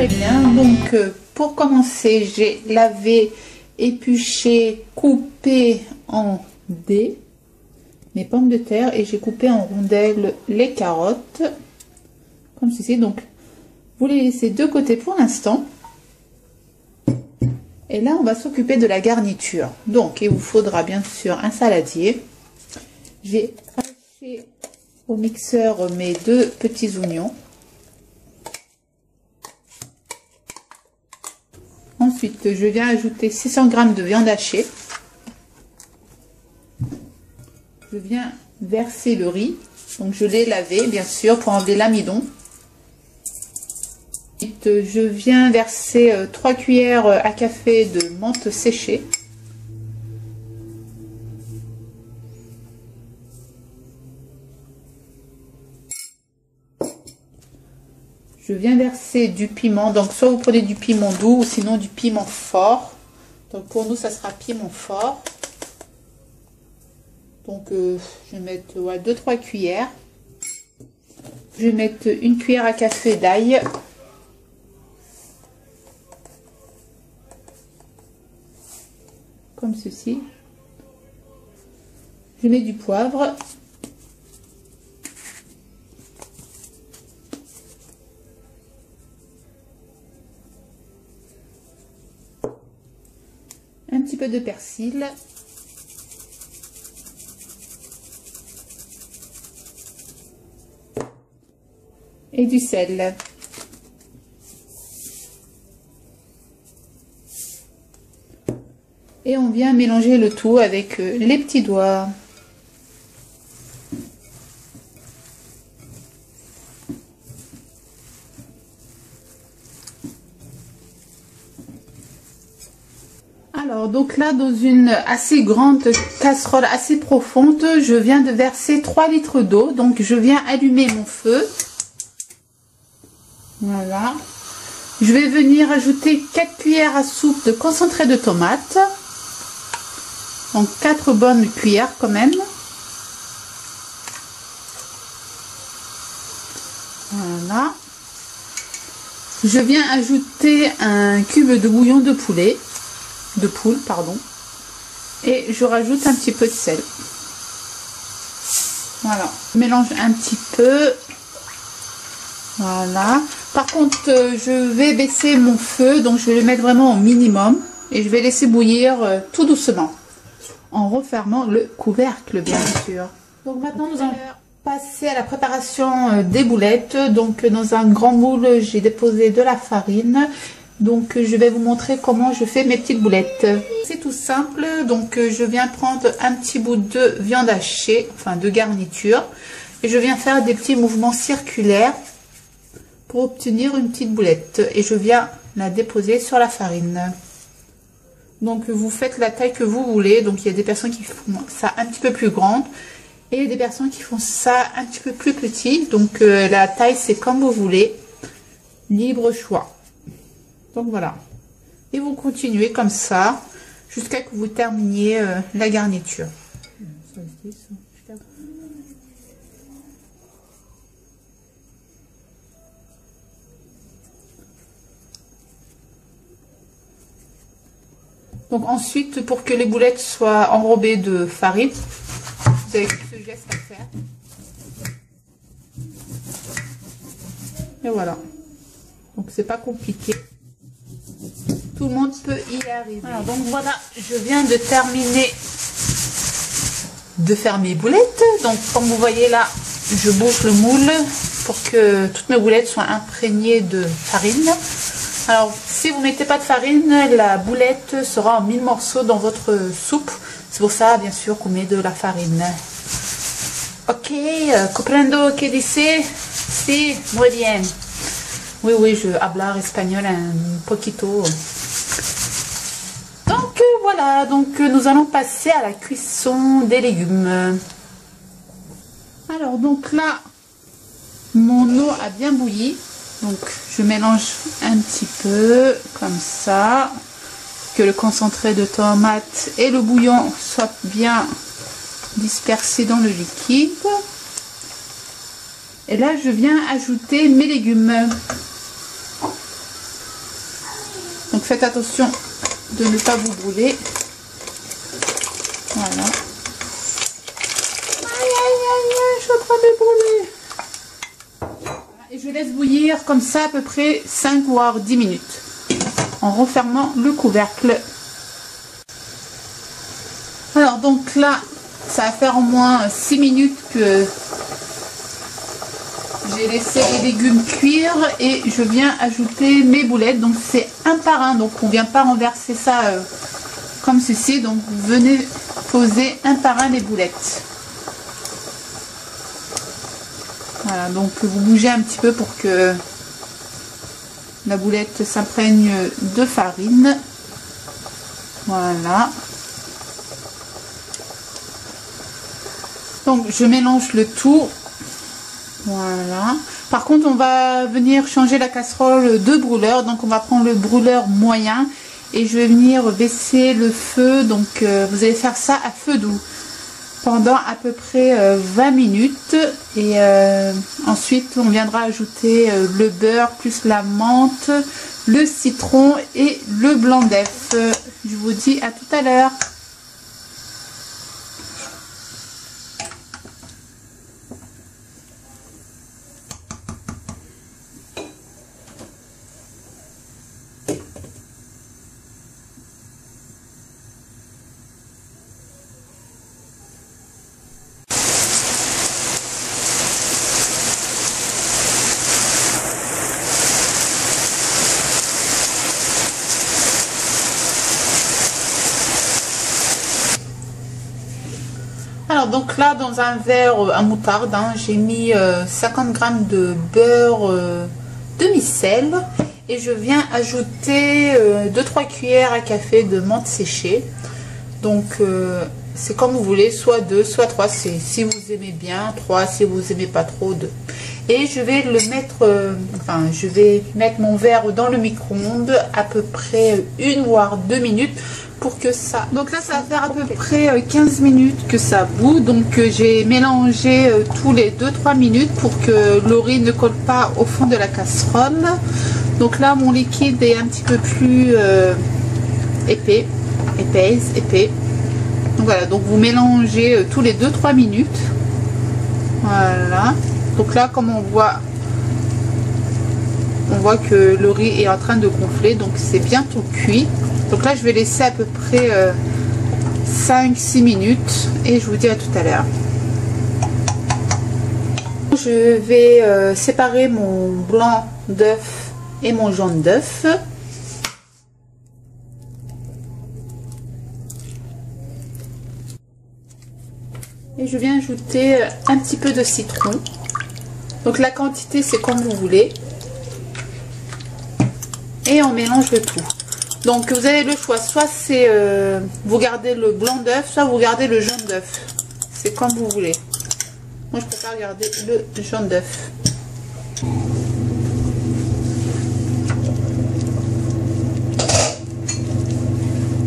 Très bien, donc pour commencer, j'ai lavé, épluché, coupé en dés mes pommes de terre et j'ai coupé en rondelles les carottes, comme ceci. Donc, vous les laissez de côté pour l'instant. Et là, on va s'occuper de la garniture. Donc, il vous faudra bien sûr un saladier. J'ai haché au mixeur mes 2 petits oignons. Ensuite, je viens ajouter 600 g de viande hachée. Je viens verser le riz. Donc, je l'ai lavé, bien sûr, pour enlever l'amidon. Ensuite, je viens verser 3 cuillères à café de menthe séchée. Je viens verser du piment, donc soit vous prenez du piment doux ou sinon du piment fort. Donc pour nous, ça sera piment fort. Donc je vais mettre 2-3 cuillères. Je vais mettre 1 cuillère à café d'ail. Comme ceci. Je mets du poivre. Un petit peu de persil. Et du sel. Et on vient mélanger le tout avec les petits doigts. Alors, donc là, dans une assez grande casserole, assez profonde, je viens de verser 3 litres d'eau. Donc, je viens allumer mon feu. Voilà. Je vais venir ajouter 4 cuillères à soupe de concentré de tomate. Donc, 4 bonnes cuillères quand même. Voilà. Je viens ajouter un cube de bouillon de poulet. De poule, pardon, et je rajoute un petit peu de sel. Voilà, je mélange un petit peu. Voilà. Par contre, je vais baisser mon feu, donc je vais le mettre vraiment au minimum et je vais laisser bouillir tout doucement en refermant le couvercle, bien sûr. Donc maintenant, nous allons passer à la préparation des boulettes. Donc dans un grand moule, j'ai déposé de la farine. Donc je vais vous montrer comment je fais mes petites boulettes. C'est tout simple. Donc je viens prendre un petit bout de viande hachée, enfin de garniture, et je viens faire des petits mouvements circulaires pour obtenir une petite boulette. Et je viens la déposer sur la farine. Donc vous faites la taille que vous voulez. Donc il y a des personnes qui font ça un petit peu plus grande et des personnes qui font ça un petit peu plus petit. Donc la taille c'est comme vous voulez, libre choix. Donc voilà, et vous continuez comme ça jusqu'à que vous terminiez la garniture. Donc ensuite, pour que les boulettes soient enrobées de farine, vous avez ce geste à faire. Et voilà, donc c'est pas compliqué. Tout le monde peut y arriver. Alors, donc voilà, je viens de terminer de faire mes boulettes. Donc comme vous voyez là, je bouge le moule pour que toutes mes boulettes soient imprégnées de farine. Alors si vous ne mettez pas de farine, la boulette sera en 1000 morceaux dans votre soupe. C'est pour ça bien sûr qu'on met de la farine. Ok, comprendo que dice? Si, muy bien. Oui, je hablar espagnol un poquito. Donc voilà, donc nous allons passer à la cuisson des légumes. Alors donc là, mon eau a bien bouilli. Donc je mélange un petit peu comme ça, que le concentré de tomate et le bouillon soient bien dispersés dans le liquide. Et là je viens ajouter mes légumes. faites attention de ne pas vous brûler. Voilà. Aïe, aïe, aïe, aïe, je suis en train de brûler. Et je laisse bouillir comme ça à peu près 5 voire 10 minutes. En refermant le couvercle. Alors donc là, ça va faire au moins 6 minutes que j'ai laissé les légumes cuire et je viens ajouter mes boulettes. Donc c'est un par un, donc on ne vient pas renverser ça comme ceci. Donc vous venez poser un par un les boulettes. Voilà, donc vous bougez un petit peu pour que la boulette s'imprègne de farine. Voilà. Donc je mélange le tout. Voilà. Par contre, on va venir changer la casserole de brûleur. Donc on va prendre le brûleur moyen et je vais venir baisser le feu. Donc vous allez faire ça à feu doux pendant à peu près 20 minutes. Et ensuite, on viendra ajouter le beurre plus la menthe, le citron et le blanc d'œuf. Je vous dis à tout à l'heure. Alors donc là dans un verre à moutarde, hein, j'ai mis 50 g de beurre demi-sel et je viens ajouter 2-3 cuillères à café de menthe séchée. Donc c'est comme vous voulez, soit 2, soit 3 si vous aimez bien, 3 si vous aimez pas trop, 2. Et je vais le mettre, je vais mettre mon verre dans le micro-ondes à peu près 1 voire 2 minutes pour que ça... Donc là ça va faire à peu près 15 minutes que ça bout. Donc j'ai mélangé tous les 2-3 minutes pour que le riz ne colle pas au fond de la casserole. Donc là mon liquide est un petit peu plus épais. Donc voilà, donc vous mélangez tous les 2-3 minutes. Voilà. Donc là, comme on voit que le riz est en train de gonfler, donc c'est bientôt cuit. Donc là, je vais laisser à peu près 5-6 minutes et je vous dis à tout à l'heure. Je vais séparer mon blanc d'œuf et mon jaune d'œuf. Et je viens ajouter un petit peu de citron. Donc la quantité c'est comme vous voulez. Et on mélange le tout. Donc vous avez le choix, soit c'est vous gardez le blanc d'œuf, soit vous gardez le jaune d'œuf. C'est comme vous voulez. Moi je préfère garder le jaune d'œuf.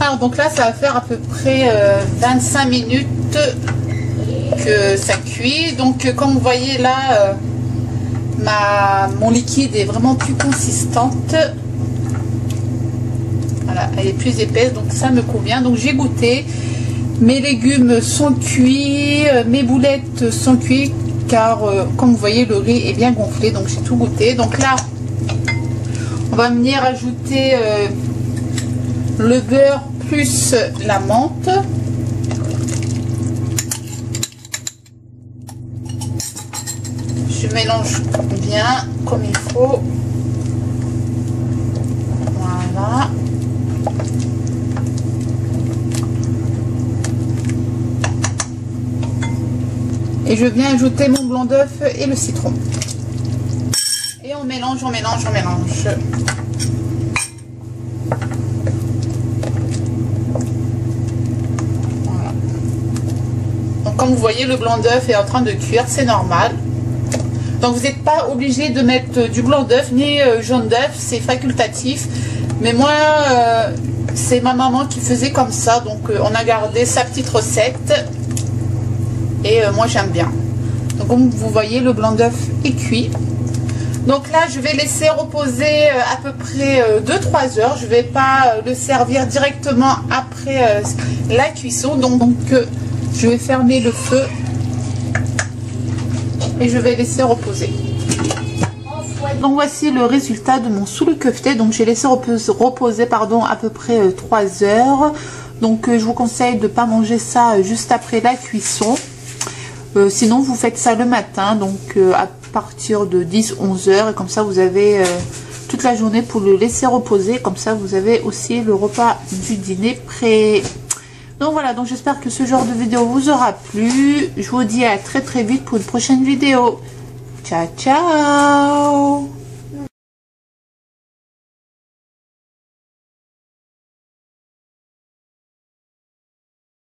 Alors donc là ça va faire à peu près 25 minutes que ça cuit. Donc comme vous voyez là mon liquide est vraiment plus consistante. Voilà, elle est plus épaisse, donc ça me convient. Donc j'ai goûté, mes légumes sont cuits, mes boulettes sont cuites car comme vous voyez le riz est bien gonflé, donc j'ai tout goûté. Donc là on va venir ajouter le beurre plus la menthe. Je mélange bien comme il faut. Voilà. Et je viens ajouter mon blanc d'œuf et le citron. Et on mélange, on mélange, on mélange. Voilà. Donc comme vous voyez, le blanc d'œuf est en train de cuire, c'est normal. Donc vous n'êtes pas obligé de mettre du blanc d'œuf ni jaune d'œuf, c'est facultatif. Mais moi, c'est ma maman qui faisait comme ça, donc on a gardé sa petite recette. Et moi j'aime bien. Donc comme vous voyez, le blanc d'œuf est cuit. Donc là, je vais laisser reposer à peu près 2-3 heures. Je vais pas le servir directement après la cuisson. Donc je vais fermer le feu et je vais laisser reposer. Donc voici le résultat de mon soule kefté. Donc j'ai laissé reposer à peu près 3 heures. Donc je vous conseille de ne pas manger ça juste après la cuisson. Sinon vous faites ça le matin, donc à partir de 10-11 heures, et comme ça vous avez toute la journée pour le laisser reposer. Comme ça vous avez aussi le repas du dîner prêt. Donc voilà, donc j'espère que ce genre de vidéo vous aura plu. Je vous dis à très vite pour une prochaine vidéo. Ciao ciao.